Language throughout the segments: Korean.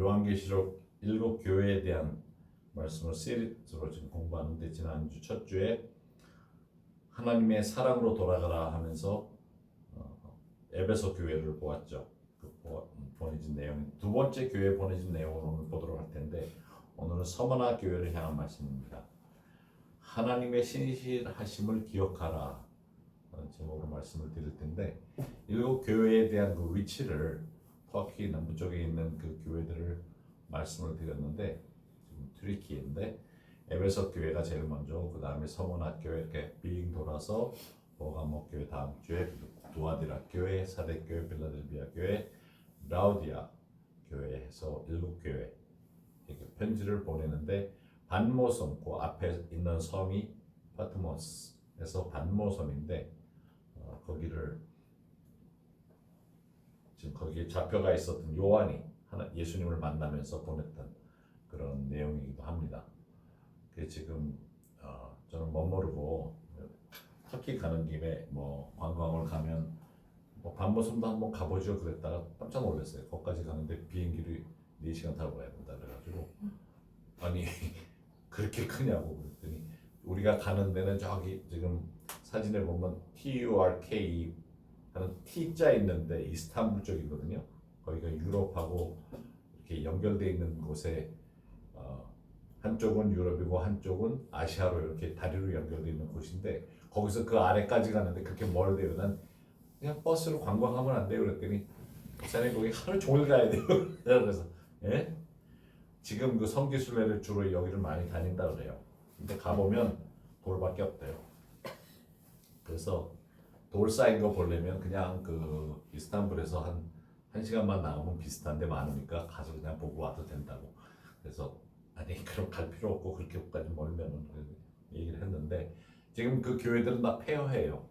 요한계시록 7교회에 대한 말씀을 시리즈로 지금 공부하는데, 지난주 첫 주에 하나님의 사랑으로 돌아가라 하면서 에베소 교회를 보았죠. 보내진 내용, 두 번째 교회에 보내진 내용을 오늘 보도록 할 텐데, 오늘은 서머나 교회를 향한 말씀입니다. 하나님의 신실하심을 기억하라 제목으로 말씀을 드릴 텐데, 7교회에 대한 그 위치를, 터키 남부 쪽에 있는 그 교회들을 말씀을 드렸는데, 지금 트리키인데 에베소 교회가 제일 먼저, 그 다음에 서머나 교회, 이렇게 빙 돌아서 버가모 교회, 다음 주에 두아디라 교회, 사대 교회, 필라델피아 교회, 라우디아 교회 해서 7교회 이렇게 편지를 보내는데, 반모섬, 그 앞에 있는 섬이 파트모스에서 반모섬인데, 거기를 지금 거기에 잡혀가 있었던 요한이 예수님을 만나면서 보냈던 그런 내용이기도 합니다. 그게 지금 저는 멋모르고 터키 가는 김에 뭐 관광을 가면 뭐 반모섬도 한번 가보죠 그랬다가 깜짝 놀랐어요. 거기까지 가는데 비행기를 4시간 타고 가야 된다 그래가지고, 아니 그렇게 크냐고 그랬더니, 우리가 가는 데는 저기 지금 사진에 보면 TURK 하는 T자 있는데 이스탄불 쪽이거든요. 거기가 유럽하고 이렇게 연결되어 있는 곳에 한쪽은 유럽이고 한쪽은 아시아로 이렇게 다리로 연결되어 있는 곳인데, 거기서 그 아래까지 가는데 그렇게 멀대요. 난 그냥 버스로 관광하면 안 돼요 그랬더니, 목사님 거기 하루 종일 가야 돼요. 그래서 예? 지금 그 성지순례를 주로 여기를 많이 다닌다 그래요. 근데 가보면 돌밖에 없대요. 그래서 돌 쌓인 거 보려면 그냥 그 이스탄불에서 한 시간만 나오면 비슷한데 많으니까 가서 그냥 보고 와도 된다고. 그래서 아니 그럼 갈 필요 없고 그렇게까지 멀면은 얘기를 했는데, 지금 그 교회들은 다 폐허해요.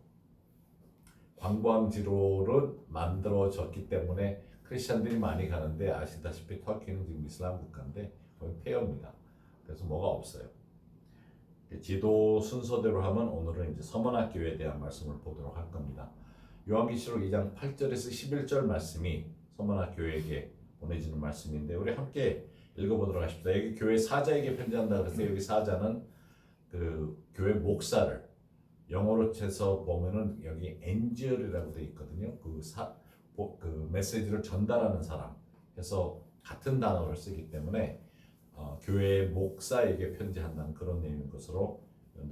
관광지로를 만들어졌기 때문에 크리스천들이 많이 가는데, 아시다시피 터키는 지금 이슬람 국가인데 거의 폐허입니다. 그래서 뭐가 없어요. 지도 순서대로 하면 오늘은 이제 서머나 교회에 대한 말씀을 보도록 할 겁니다. 요한계시록 2장 8절에서 11절 말씀이 서머나 교회에게 보내지는 말씀인데, 우리 함께 읽어보도록 하십시다. 여기 교회 사자에게 편지한다 그래서 여기 사자는 그 교회 목사를, 영어로 쳐서 보면은 여기 엔젤이라고 돼 있거든요. 그 메시지를 전달하는 사람 해서 같은 단어를 쓰기 때문에 교회의 목사에게 편지한다는 그런 내용인 것으로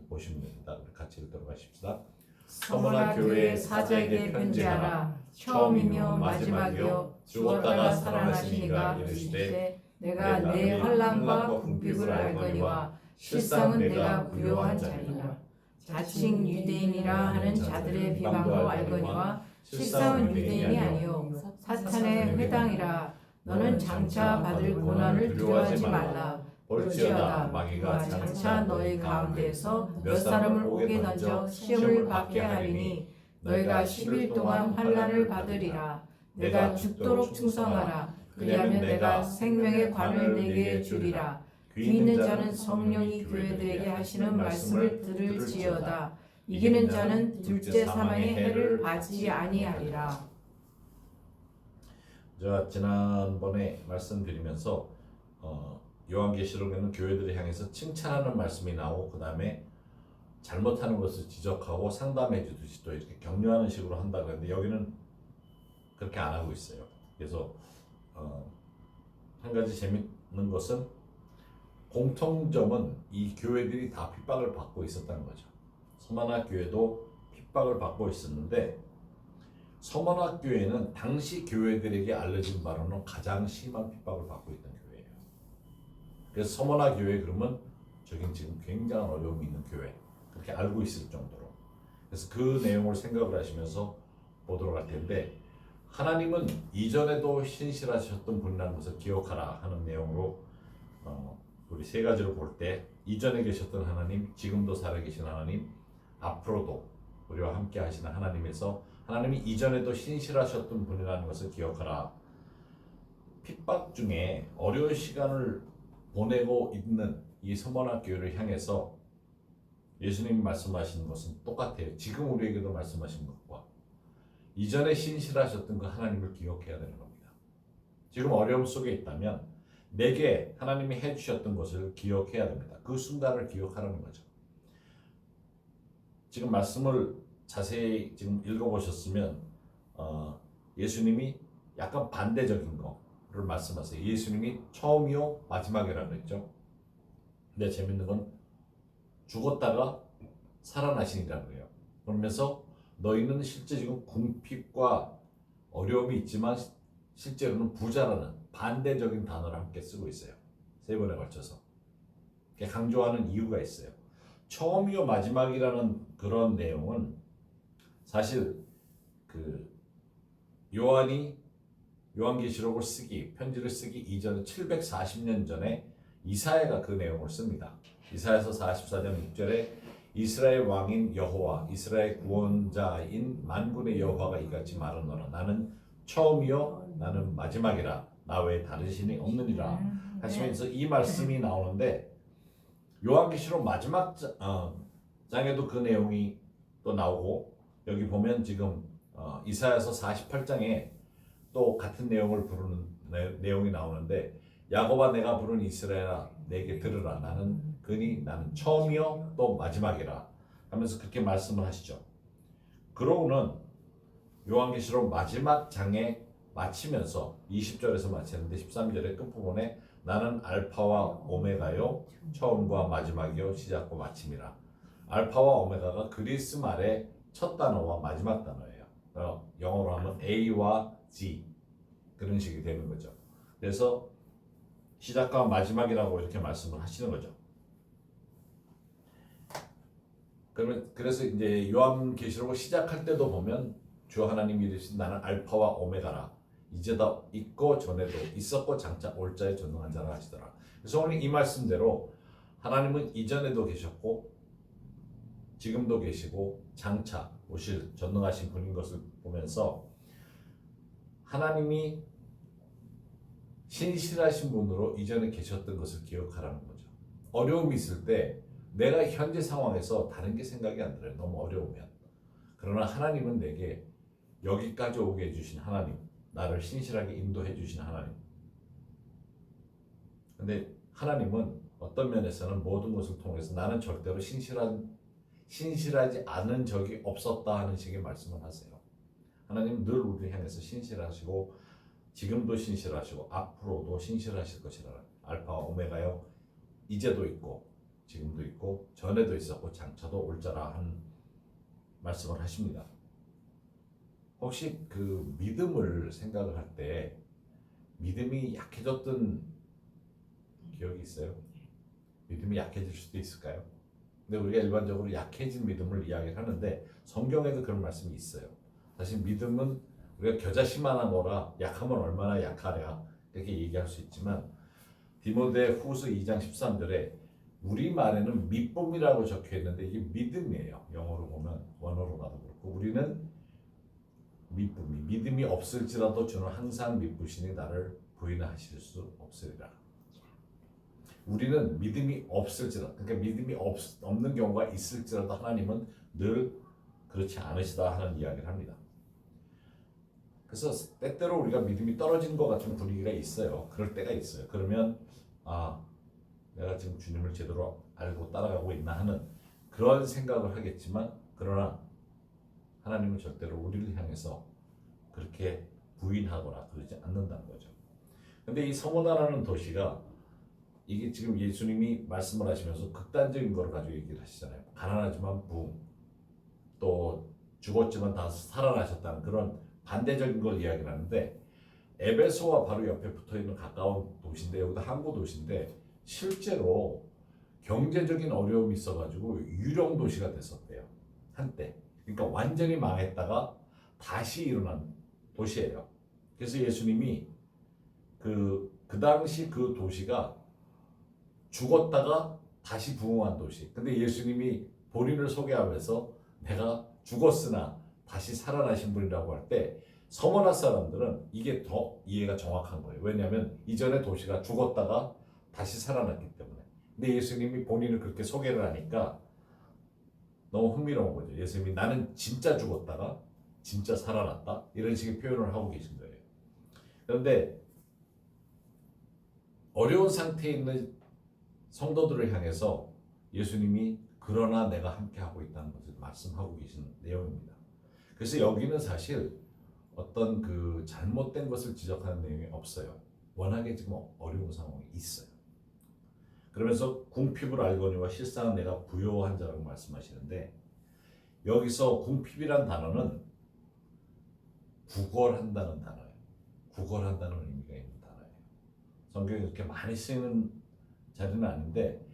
보시면 됩니다. 같이 읽도록 하십시다. 서머나 교회 사자에게 편지하라. 처음이며 마지막이요 죽었다가 살아나신 이가 이르시되, 내가 내 환난과 궁핍을 알거니와 실상은 내가 부요한 자이라. 자칭 유대인이라 하는 자들의 비방도 알거니와 실상은 유대인이 아니요 사탄의 회당이라. 너는 장차 받을 고난을 두려워하지 말라. 볼지어다 마귀가 장차 너희 가운데에서 몇 사람을 옥에 던져 시험을 받게 하리니, 너희가 10일 동안 환난을 받으리라. 내가 죽도록 충성하라. 그리하면 내가 생명의 관을 내게 주리라. 귀 있는 자는 성령이 교회들에게 하시는 말씀을 들을지어다. 이기는 자는 둘째 사망의 해를 받지 아니하리라. 제가 지난번에 말씀드리면서 요한계시록에는 교회들을 향해서 칭찬하는 말씀이 나오고, 그 다음에 잘못하는 것을 지적하고 상담해 주듯이 또 이렇게 격려하는 식으로 한다고 했는데, 여기는 그렇게 안 하고 있어요. 그래서 한 가지 재밌는 것은, 공통점은 이 교회들이 다 핍박을 받고 있었다는 거죠. 서머나 교회도 핍박을 받고 있었는데, 서머나 교회는 당시 교회들에게 알려진 바로는 가장 심한 핍박을 받고 있던 교회예요. 그래서 서머나 교회 그러면 저긴 지금 굉장한 어려움이 있는 교회, 그렇게 알고 있을 정도로. 그래서 그 내용을 생각을 하시면서 보도록 할 텐데, 하나님은 이전에도 신실하셨던 분이라는 것을 기억하라 하는 내용으로 우리 세 가지로 볼 때, 이전에 계셨던 하나님, 지금도 살아계신 하나님, 앞으로도 우리와 함께 하시는 하나님에서, 하나님이 이전에도 신실하셨던 분이라는 것을 기억하라. 핍박 중에 어려운 시간을 보내고 있는 이 서머나 교회를 향해서 예수님이 말씀하시는 것은 똑같아요. 지금 우리에게도 말씀하신 것과 이전에 신실하셨던 그 하나님을 기억해야 되는 겁니다. 지금 어려움 속에 있다면 내게 하나님이 해주셨던 것을 기억해야 됩니다. 그 순간을 기억하라는 거죠. 지금 말씀을 자세히 지금 읽어보셨으면 예수님이 약간 반대적인 거를 말씀하세요. 예수님이 처음이요 마지막이라고 했죠. 근데 재밌는 건 죽었다가 살아나시니라고 해요. 그러면서 너희는 실제 지금 궁핍과 어려움이 있지만 실제로는 부자라는 반대적인 단어를 함께 쓰고 있어요. 세 번에 걸쳐서. 강조하는 이유가 있어요. 처음이요 마지막이라는 그런 내용은 사실 그 요한계시록을 쓰기, 편지를 쓰기 이전 740년 전에 이사야가 그 내용을 씁니다. 이사야서 44장 6절에 이스라엘 왕인 여호와, 이스라엘 구원자인 만군의 여호와가 이같이 말하노라. 나는 처음이요, 나는 마지막이라. 나 외에 다른 신이 없느니라. 하시면서 이 말씀이 나오는데 요한계시록 마지막 장에도 그 내용이 또 나오고 여기 보면 지금 이사야서 48장에 또 같은 내용을 부르는 내용이 나오는데 야곱아 내가 부른 이스라엘아 내게 들으라 나는 처음이요 또 마지막이라 하면서 그렇게 말씀을 하시죠. 그러고는 요한계시록 마지막 장에 마치면서 20절에서 마치는데 13절의 끝부분에 나는 알파와 오메가요 처음과 마지막이요 시작과 마침이라. 알파와 오메가가 그리스 말의 첫 단어와 마지막 단어예요. 영어로 하면 A와 Z 그런 식이 되는 거죠. 그래서 시작과 마지막이라고 이렇게 말씀을 하시는 거죠. 그래서 이제 요한계시록을 시작할 때도 보면 주 하나님이 이르신 나는 알파와 오메가라. 이제다 있고 전에도 있었고 장차 올 자에 전능한 자라 하시더라. 그래서 오늘 이 말씀대로 하나님은 이전에도 계셨고 지금도 계시고 장차 오실 전능하신 분인 것을 보면서 하나님이 신실하신 분으로 이전에 계셨던 것을 기억하라는 거죠. 어려움이 있을 때 내가 현재 상황에서 다른 게 생각이 안 들어요. 너무 어려우면. 그러나 하나님은 내게 여기까지 오게 해주신 하나님, 나를 신실하게 인도해 주신 하나님. 근데 하나님은 어떤 면에서는 모든 것을 통해서 나는 절대로 신실하지 않은 적이 없었다 하는 식의 말씀을 하세요. 하나님은 늘 우리를 향해서 신실하시고 지금도 신실하시고 앞으로도 신실하실 것이라. 알파와 오메가요. 이제도 있고 지금도 있고 전에도 있었고 장차도 올 자라 하는 말씀을 하십니다. 혹시 그 믿음을 생각을 할 때 믿음이 약해졌던 기억이 있어요? 믿음이 약해질 수도 있을까요? 근데 우리가 일반적으로 약해진 믿음을 이야기를 하는데 성경에도 그런 말씀이 있어요. 사실 믿음은 우리가 겨자씨만한 거라 약하면 얼마나 약하랴 이렇게 얘기할 수 있지만 디모데 후서 2장 13절에 우리말에는 믿음이라고 적혀 있는데 이게 믿음이에요. 영어로 보면 원어로 봐도 그렇고 우리는 믿음이 없을지라도 주는 항상 믿으시니 나를 부인하실 수 없으리라. 우리는 믿음이 없을지라도 그러니까 믿음이 없는 경우가 있을지라도 하나님은 늘 그렇지 않으시다 하는 이야기를 합니다. 그래서 때때로 우리가 믿음이 떨어지는 것 같은 분위기가 있어요. 그럴 때가 있어요. 그러면 내가 지금 주님을 제대로 알고 따라가고 있나 하는 그런 생각을 하겠지만 그러나 하나님은 절대로 우리를 향해서 그렇게 부인하거나 그러지 않는다는 거죠. 근데 이 서모나라는 도시가 이게 지금 예수님이 말씀을 하시면서 극단적인 걸 가지고 얘기를 하시잖아요. 가난하지만 부흥, 또 죽었지만 다시 살아나셨다는 그런 반대적인 걸 이야기를 하는데 에베소와 바로 옆에 붙어있는 가까운 도시인데 여기도 항구 도시인데 실제로 경제적인 어려움이 있어가지고 유령 도시가 됐었대요. 한때. 그러니까 완전히 망했다가 다시 일어난 도시예요. 그래서 예수님이 그 당시 그 도시가 죽었다가 다시 부흥한 도시. 근데 예수님이 본인을 소개하면서 내가 죽었으나 다시 살아나신 분이라고 할 때 서머나 사람들은 이게 더 이해가 정확한 거예요. 왜냐하면 이전에 도시가 죽었다가 다시 살아났기 때문에. 근데 예수님이 본인을 그렇게 소개를 하니까 너무 흥미로운 거죠. 예수님이 나는 진짜 죽었다가 진짜 살아났다 이런 식의 표현을 하고 계신 거예요. 그런데 어려운 상태에 있는 성도들을 향해서 예수님이 그러나 내가 함께하고 있다는 것을 말씀하고 계신 내용입니다. 그래서 여기는 사실 어떤 그 잘못된 것을 지적하는 내용이 없어요. 워낙에 지금 어려운 상황이 있어요. 그러면서 궁핍을 알거니와 실상은 내가 부요한 자라고 말씀하시는데, 여기서 궁핍이란 단어는 구걸한다는 단어예요. 구걸한다는 의미가 있는 단어예요. 성경에 그렇게 많이 쓰이는 자리는 아닌데,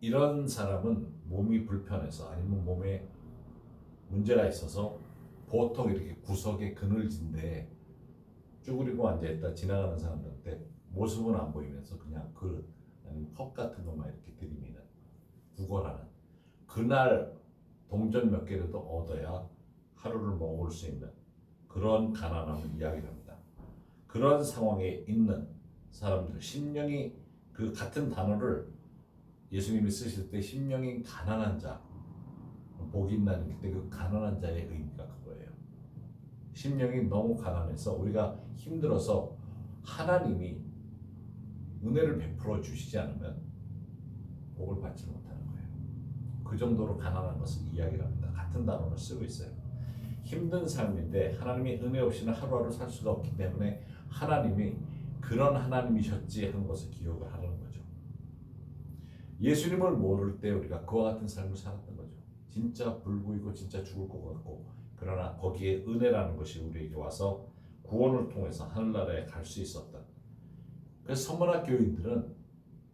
이런 사람은 몸이 불편해서 아니면 몸에 문제가 있어서 보통 이렇게 구석에 그늘진 데 쭈그리고 앉아있다 지나가는 사람들한테 모습은 안 보이면서 그냥 그릇 아니면 컵 같은 것만 이렇게 들이미는, 구걸하는, 그날 동전 몇 개라도 얻어야 하루를 먹을 수 있는 그런 가난함을 이야기합니다. 그런 상황에 있는 사람들, 심령이, 그 같은 단어를 예수님이 쓰실 때 심령이 가난한 자, 복이 있나는 그때 그 가난한 자의 의미가 그거예요. 심령이 너무 가난해서 우리가 힘들어서 하나님이 은혜를 베풀어 주시지 않으면 복을 받지 못하는 거예요. 그 정도로 가난한 것을 이야기를 합니다. 같은 단어를 쓰고 있어요. 힘든 삶인데 하나님이 은혜 없이는 하루하루 살 수가 없기 때문에 하나님이 그런 하나님이셨지 하는 것을 기억을 하는 거죠. 예수님을 모를 때 우리가 그와 같은 삶을 살았던 거죠. 진짜 불구이고 진짜 죽을 것 같고, 그러나 거기에 은혜라는 것이 우리에게 와서 구원을 통해서 하늘나라에 갈 수 있었던. 그래서 서문학 교인들은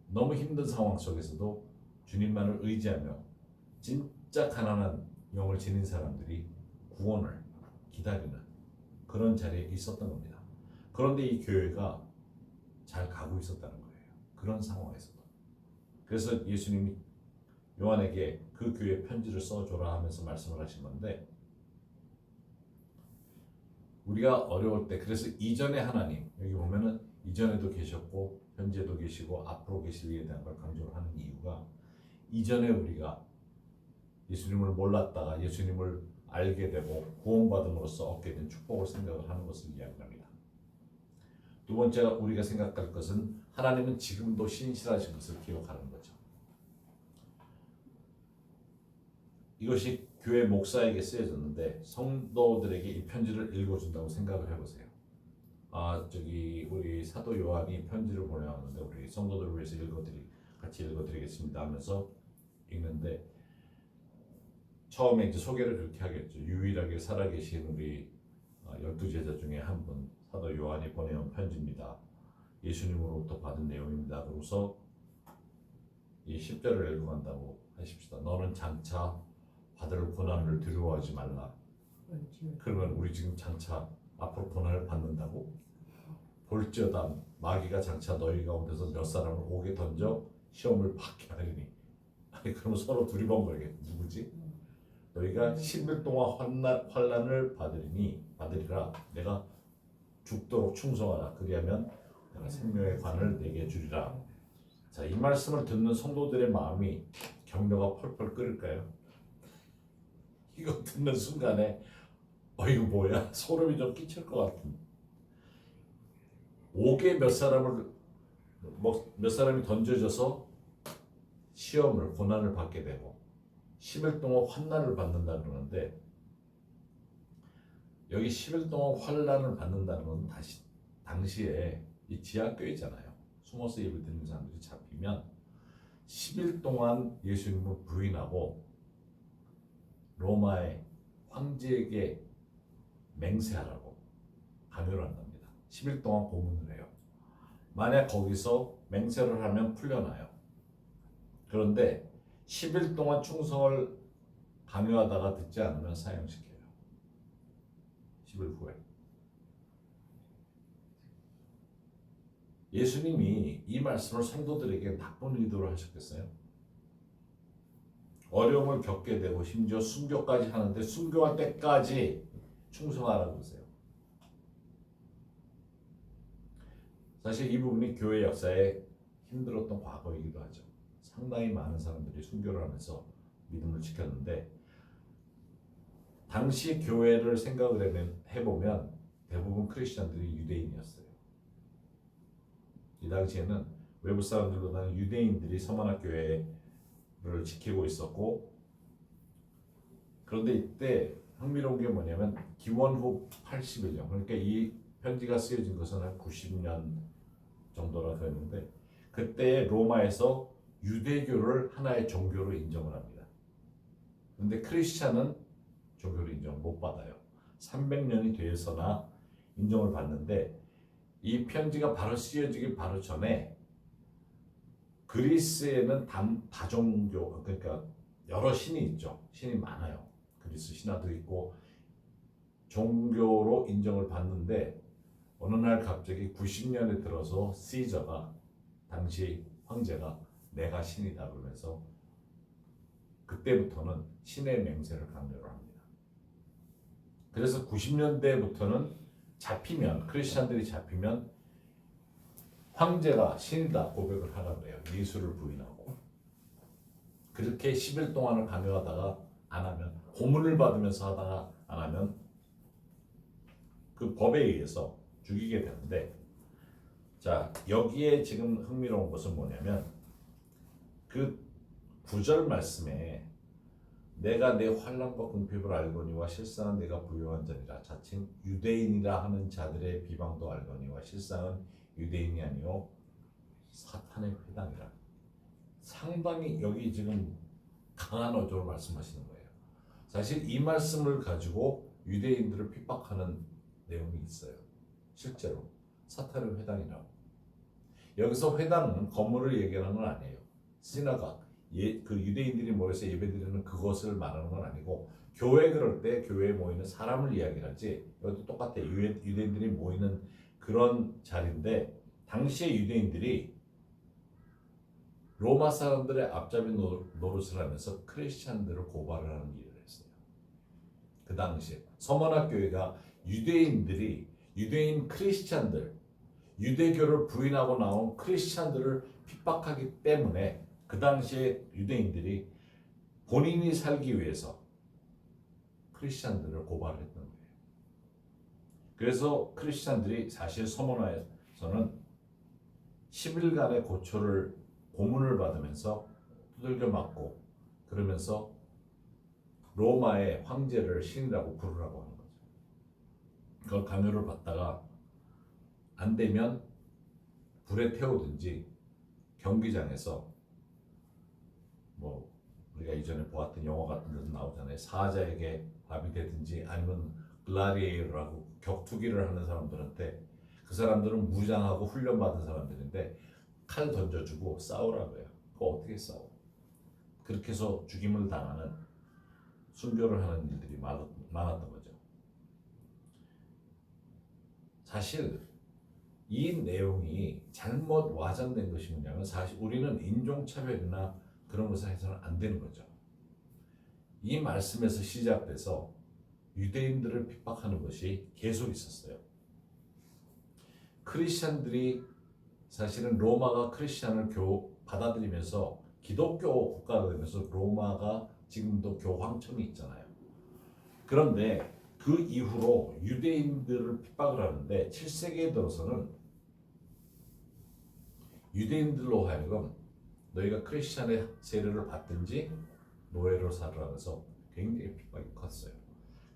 너무 힘든 상황 속에서도 주님만을 의지하며 진짜 가난한 영을 지닌 사람들이 구원을 기다리는 그런 자리에 있었던 겁니다. 그런데 이 교회가 잘 가고 있었다는 거예요. 그런 상황에서도. 그래서 예수님이 요한에게 그 교회 편지를 써줘라 하면서 말씀을 하신 건데, 우리가 어려울 때, 그래서 이전의 하나님, 여기 보면은 이전에도 계셨고 현재도 계시고 앞으로 계실 일에 대한 걸 강조를 하는 이유가, 이전에 우리가 예수님을 몰랐다가 예수님을 알게 되고 구원받음으로써 얻게 된 축복을 생각을 하는 것을 이야기합니다. 두 번째 우리가 생각할 것은 하나님은 지금도 신실하신 것을 기억하는 거죠. 이것이 교회 목사에게 쓰여졌는데 성도들에게 이 편지를 읽어준다고 생각을 해보세요. 우리 사도 요한이 편지를 보내왔는데 우리 성도들을 위해서 같이 읽어드리겠습니다 하면서 읽는데, 처음에 이제 소개를 그렇게 하겠죠. 유일하게 살아계신 우리 12제자 중에 한 분, 사도 요한이 보내온 편지입니다. 예수님으로부터 받은 내용입니다. 그러고서 이 10절을 읽어간다고 하십시다. 너는 장차 받을 고난을 두려워하지 말라. 그러면 우리 지금 장차 앞으로 고난을 받는다고? 볼지어다 마귀가 장차 너희 가운데서 몇 사람을 옥에 던져 시험을 받게 하리니. 아니 그러면 서로 두리번거리게, 누구지? 너희가 10일 동안 환난을 받으리라. 내가 죽도록 충성하라. 그리하면 내가 생명의 관을 내게 주리라. 자, 이 말씀을 듣는 성도들의 마음이 격려가 펄펄 끓을까요? 이거 듣는 순간에 이거 뭐야? 소름이 좀 끼칠 것 같은. 옥에 몇 사람이 던져져서 시험을, 고난을 받게 되고 10일 동안 환난을 받는다 그러는데, 여기 10일 동안 환난을 받는다는 건 당시에 이 지하교회잖아요. 숨어서 예배 드리는 사람들이 잡히면 10일 동안 예수님을 부인하고 로마의 황제에게 맹세하라고 강요를 한답니다. 10일 동안 고문을 해요. 만약 거기서 맹세를 하면 풀려나요. 그런데 10일 동안 충성을 강요하다가 듣지 않으면 사형시켜요. 10일 후에. 예수님이 이 말씀을 성도들에게 나쁜 의도를 하셨겠어요? 어려움을 겪게 되고 심지어 순교까지 하는데 순교할 때까지 충성하라고 그러세요. 사실 이 부분이 교회 역사에 힘들었던 과거이기도 하죠. 상당히 많은 사람들이 순교를 하면서 믿음을 지켰는데, 당시 교회를 생각을 해보면 대부분 크리스천들이 유대인이었어요. 이 당시에는 외부 사람들보다는 유대인들이 서머나 교회를 지키고 있었고, 그런데 이때 흥미로운 게 뭐냐면 기원 후 81년, 그러니까 이 편지가 쓰여진 것은 한 90년 정도라 그랬는데, 그때 로마에서 유대교를 하나의 종교로 인정을 합니다. 그런데 크리스찬은 종교로 인정 못 받아요. 300년이 되어서나 인정을 받는데, 이 편지가 바로 쓰여지기 바로 전에 그리스에는 다종교, 그러니까 여러 신이 있죠. 신이 많아요. 그리스 신화도 있고 종교로 인정을 받는데, 어느 날 갑자기 90년에 들어서 시저가, 당시 황제가 내가 신이다 그러면서 그때부터는 신의 맹세를 강요를 합니다. 그래서 90년대부터는 잡히면, 크리스천들이 잡히면 황제가 신이다 고백을 하라고 해요. 예수를 부인하고. 그렇게 10일 동안을 강요하다가 안 하면, 고문을 받으면서 하다가 안 하면 그 법에 의해서 죽이게 되는데, 자, 여기에 지금 흥미로운 것은 뭐냐면 그 9절 말씀에 내가 내 환난과 궁핍을 알거니와 실상은 내가 부요한 자니라. 자칭 유대인이라 하는 자들의 비방도 알거니와 실상은 유대인이 아니요 사탄의 회당이라. 상당히 여기 지금 강한 어조로 말씀하시는 거예요. 사실 이 말씀을 가지고 유대인들을 핍박하는 내용이 있어요. 실제로 사탄의 회당이라고. 여기서 회당은 건물을 얘기하는 건 아니에요. 시나각, 그 유대인들이 모여서 예배드리는 그것을 말하는 건 아니고, 교회 그럴 때 교회에 모이는 사람을 이야기하지, 이것도 똑같아요. 유대인들이 모이는 그런 자리인데, 당시에 유대인들이 로마 사람들의 앞잡이 노릇을 하면서 크리스찬들을 고발을 하는 일을 했어요. 그 당시에 서머나 교회가 유대인 크리스찬들, 유대교를 부인하고 나온 크리스찬들을 핍박하기 때문에 그 당시에 유대인들이 본인이 살기 위해서 크리스찬들을 고발했던 거예요. 그래서 크리스찬들이 사실 서머나에서는 10일간의 고문을 받으면서 두들겨 맞고, 그러면서 로마의 황제를 신이라고 부르라고 하는 거죠. 그걸 강요를 받다가 안 되면 불에 태우든지, 경기장에서 뭐 우리가 이전에 보았던 영화 같은 데도 나오잖아요. 사자에게 밥이 되든지, 아니면 글라디에이터라고 격투기를 하는 사람들한테, 그 사람들은 무장하고 훈련받은 사람들인데 칼 던져주고 싸우라고 해요. 그거 어떻게 싸워? 그렇게 해서 죽임을 당하는, 순교를 하는 일들이 많았던 거죠. 사실 이 내용이 잘못 와전된 것이 뭐냐면, 사실 우리는 인종차별이나 그런 것을 해서는 안 되는 거죠. 이 말씀에서 시작돼서 유대인들을 핍박하는 것이 계속 있었어요. 크리스천들이, 사실은 로마가 크리스천을 받아들이면서 기독교 국가가 되면서 로마가 지금도 교황청이 있잖아요. 그런데 그 이후로 유대인들을 핍박을 하는데, 7세기에 들어서는 유대인들로 하여금 너희가 크리스천의 세례를 받든지 노예로 살으라 해서 굉장히 핍박이 컸어요.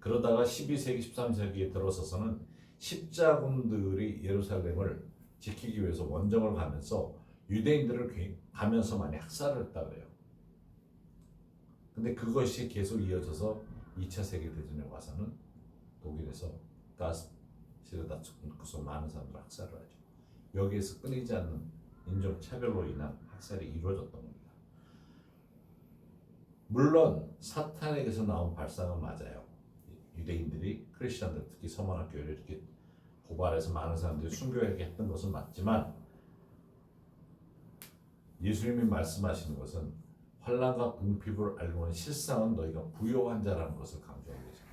그러다가 12세기, 13세기에 들어서서는 십자군들이 예루살렘을 지키기 위해서 원정을 가면서 유대인들을 가면서 많이 학살을 했다 그래요. 근데 그것이 계속 이어져서 2차 세계대전에 와서는 독일에서 가스실에다 많은 사람들 학살을 하죠. 여기에서 끊이지 않는 인종차별로 인한 학살이 이루어졌던 겁니다. 물론 사탄에게서 나온 발상은 맞아요. 유대인들이 크리스천들, 특히 서머나 교회를 이렇게 고발해서 많은 사람들이 순교하게 했던 것은 맞지만, 예수님이 말씀하시는 것은 환난과 궁핍을 알고는 실상은 너희가 부요한 자라는 것을 강조하고 계시는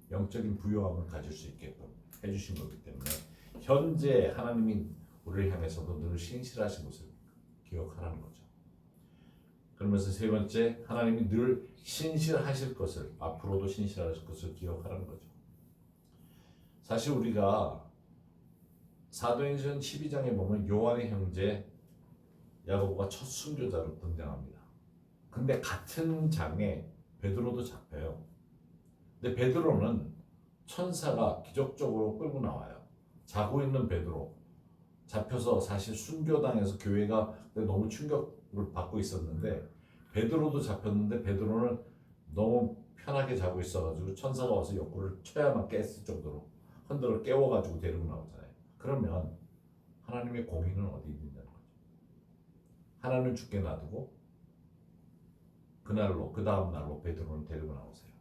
거예요. 영적인 부요함을 가질 수 있게끔 해주신 거기 때문에, 현재 하나님이 우리를 향해서도 늘 신실하신 것을 기억하라는 거죠. 그러면서 세 번째, 하나님이 늘 신실하실 것을, 앞으로도 신실하실 것을 기억하라는 거죠. 사실 우리가 사도행전 12장에 보면 요한의 형제 야고보가 첫 순교자로 등장합니다. 근데 같은 장에 베드로도 잡혀요. 근데 베드로는 천사가 기적적으로 끌고 나와요. 자고 있는 베드로, 잡혀서 사실 순교당해서 교회가 너무 충격을 받고 있었는데 베드로도 잡혔는데 베드로는 너무 편하게 자고 있어가지고 천사가 와서 옆구리를 쳐야만 깼을 정도로 흔들어 깨워가지고 데리고 나오잖아요. 그러면 하나님의 공의는 어디 있느냐는 거죠. 하나님은 죽게 놔두고 그날로 그 다음 날로 베드로는 데리고 나오세요.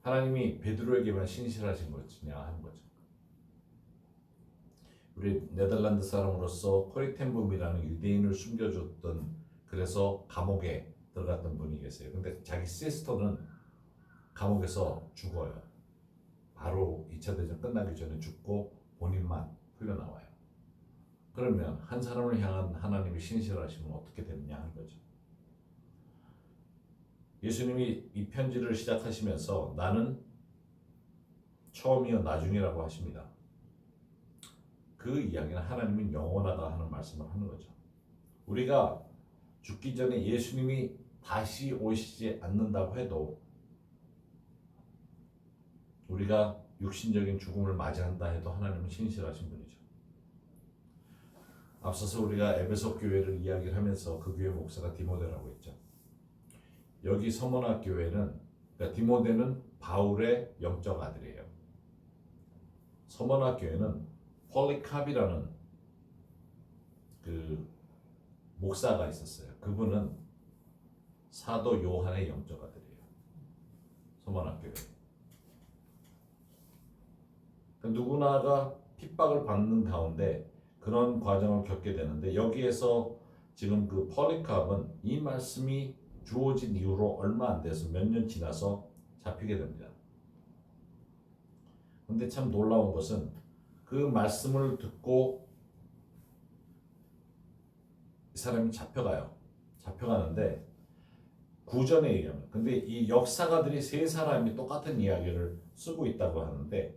하나님이 베드로에게만 신실하신 것이냐 하는 거죠. 우리 네덜란드 사람으로서 코리텐붐이라는 유대인을 숨겨줬던, 그래서 감옥에 들어갔던 분이 계세요. 근데 자기 시스터는 감옥에서 죽어요. 바로 2차 대전 끝나기 전에 죽고 본인만 풀려나와요. 그러면 한 사람을 향한 하나님의 신실하심은 어떻게 되느냐 하는 거죠. 예수님이 이 편지를 시작하시면서 나는 처음이요 나중이라고 하십니다. 그 이야기는 하나님은 영원하다 하는 말씀을 하는 거죠. 우리가 죽기 전에 예수님이 다시 오시지 않는다고 해도 우리가 육신적인 죽음을 맞이한다 해도 하나님은 신실하신 분이죠. 앞서서 우리가 에베소 교회를 이야기를 하면서 그 교회 목사가 디모데라고 했죠. 여기 서머나 교회는, 그러니까 디모데는 바울의 영적 아들이에요. 서머나 교회는 폴리캅이라는 그 목사가 있었어요. 그분은 사도 요한의 영적 아들이에요. 서머나 교회. 누구나가 핍박을 받는 가운데 그런 과정을 겪게 되는데, 여기에서 지금 그 폴리캅은 이 말씀이 주어진 이후로 얼마 안 돼서 몇 년 지나서 잡히게 됩니다. 근데 참 놀라운 것은 그 말씀을 듣고 이 사람이 잡혀가는데 구전에 의하면, 근데 이 역사가들이 세 사람이 똑같은 이야기를 쓰고 있다고 하는데,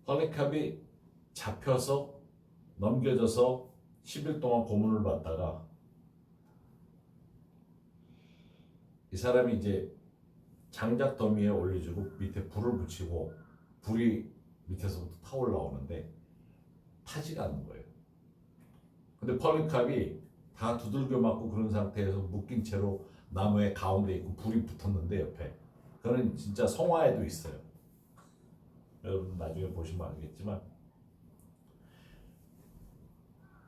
폴리캅이 잡혀서 넘겨져서 10일 동안 고문을 받다가 이 사람이 이제 장작 더미에 올려주고 밑에 불을 붙이고 불이 밑에서부터 타올라오는데 타지가 않는 거예요. 근데 폴리캅이 다 두들겨 맞고 그런 상태에서 묶인 채로 나무의 가운데 있고 불이 붙었는데 옆에, 그거는 진짜 성화에도 있어요. 여러분 나중에 보시면 알겠지만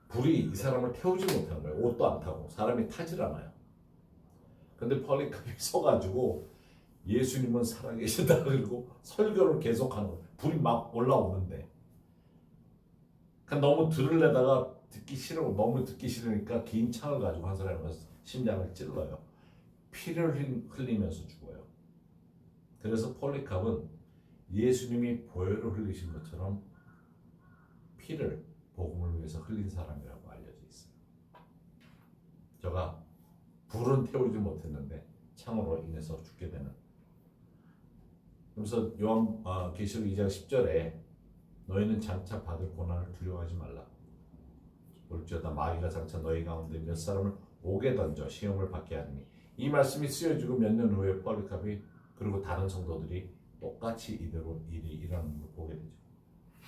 불이 이 사람을 태우지 못하는 거예요. 옷도 안 타고 사람이 타질 않아요. 근데 폴리캅이 서가지고 예수님은 살아계신다 그리고 설교를 계속하는 거예요. 불이 막 올라오는데, 그러니까 너무 들으려다가 너무 듣기 싫으니까 긴 창을 가지고 한 사람이 가서 심장을 찔러요. 피를 흘리면서 죽어요. 그래서 폴리캅은 예수님이 보혈을 흘리신 것처럼 피를 복음을 위해서 흘린 사람이라고 알려져 있어요. 저가 불은 태우지 못했는데 창으로 인해서 죽게 되는. 그래서 계시록 2장 10절에 너희는 장차 받을 고난을 두려워하지 말라. 볼지어다 마귀가 장차 너희 가운데 몇 사람을 옥에 던져 시험을 받게 하리니. 이 말씀이 쓰여지고 몇 년 후에 폴리캅이 그리고 다른 성도들이 똑같이 이대로 일이 일어나는 걸 보게 되죠.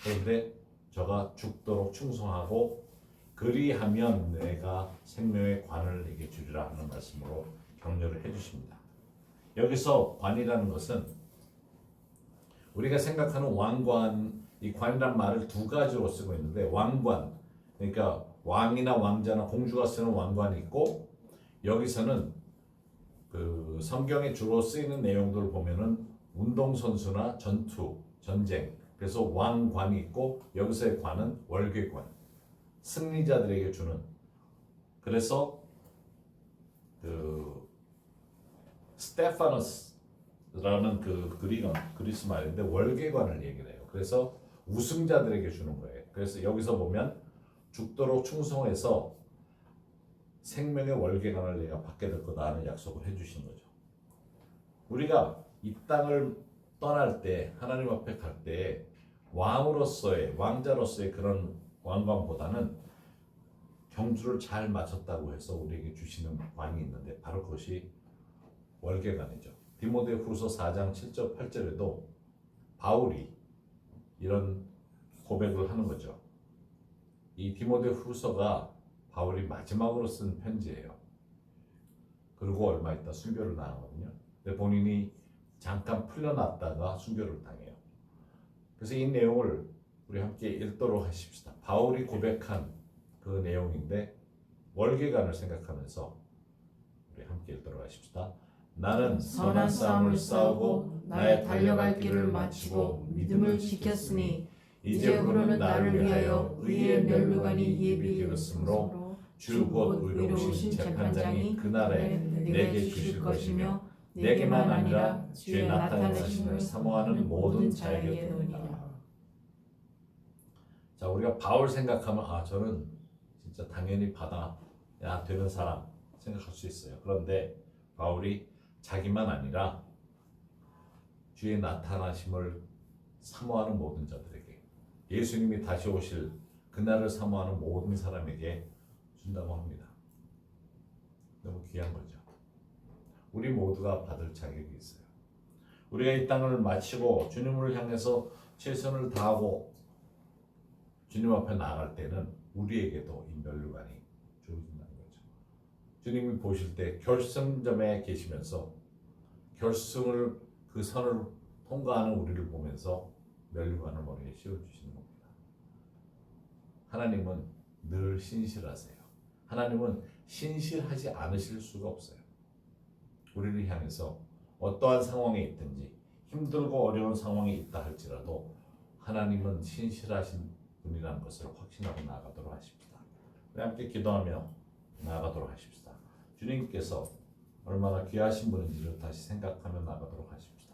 그런데 저가 죽도록 충성하고 그리하면 내가 생명의 관을 내게 주리라 하는 말씀으로 격려를 해주십니다. 여기서 관이라는 것은 우리가 생각하는 왕관, 이 관이란 말을 두 가지로 쓰고 있는데, 왕관, 그러니까 왕이나 왕자나 공주가 쓰는 왕관이 있고, 여기서는 그 성경에 주로 쓰이는 내용들을 보면은 운동선수나 전쟁, 그래서 왕관이 있고, 여기서의 관은 월궤관, 승리자들에게 주는. 그래서 그 스테파너스라는 그 그리스 말인데 월궤관을 얘기를 해요. 그래서 우승자들에게 주는 거예요. 그래서 여기서 보면 죽도록 충성해서 생명의 월궤관을 내가 받게 될 거다 하는 약속을 해주신 거죠. 우리가 이 땅을 떠날 때 하나님 앞에 갈 때 왕으로서의 왕자로서의 그런 왕관보다는 경주를 잘 마쳤다고 해서 우리에게 주시는 왕이 있는데 바로 그것이 월계관이죠. 디모데후서 4장 7절 8절에도 바울이 이런 고백을 하는 거죠. 이 디모데후서가 바울이 마지막으로 쓴 편지예요. 그리고 얼마 있다 순교를 당하거든요. 근데 본인이 잠깐 풀려났다가 순교를 당해요. 그래서 이 내용을 우리 함께 읽도록 하십시다. 바울이 고백한 그 내용인데 월계관을 생각하면서 우리 함께 읽도록 하십시다. 나는 선한 싸움을 싸우고 나의 달려갈 길을 마치고 믿음을 지켰으니 이제부로는 나를 위하여 의의 면류관이 예비되었으므로 주 곧 의로우신 재판장이 그날에 내게 주실 것이며 내게만 아니라 주의 나타내심을 사모하는 모든 자에게 되느니라. 자, 우리가 바울 생각하면 저는 진짜 당연히 받아야 되는 사람 생각할 수 있어요. 그런데 바울이 자기만 아니라 주의 나타나심을 사모하는 모든 자들에게, 예수님이 다시 오실 그날을 사모하는 모든 사람에게 준다고 합니다. 너무 귀한 거죠. 우리 모두가 받을 자격이 있어요. 우리가 이 땅을 마치고 주님을 향해서 최선을 다하고 주님 앞에 나아갈 때는 우리에게도 이 면류관이 주어진다는 거죠. 주님이 보실 때 결승점에 계시면서 결승을 그 선을 통과하는 우리를 보면서 면류관을 머리에 씌워주시는 겁니다. 하나님은 늘 신실하세요. 하나님은 신실하지 않으실 수가 없어요. 우리를 향해서 어떠한 상황에 있든지 힘들고 어려운 상황이 있다 할지라도 하나님은 신실하신 분이라는 것을 확신하고 나아가도록 하십시다. 우리 함께 기도하며 나아가도록 하십시다. 주님께서 얼마나 귀하신 분인지를 다시 생각하며 나아가도록 하십시다.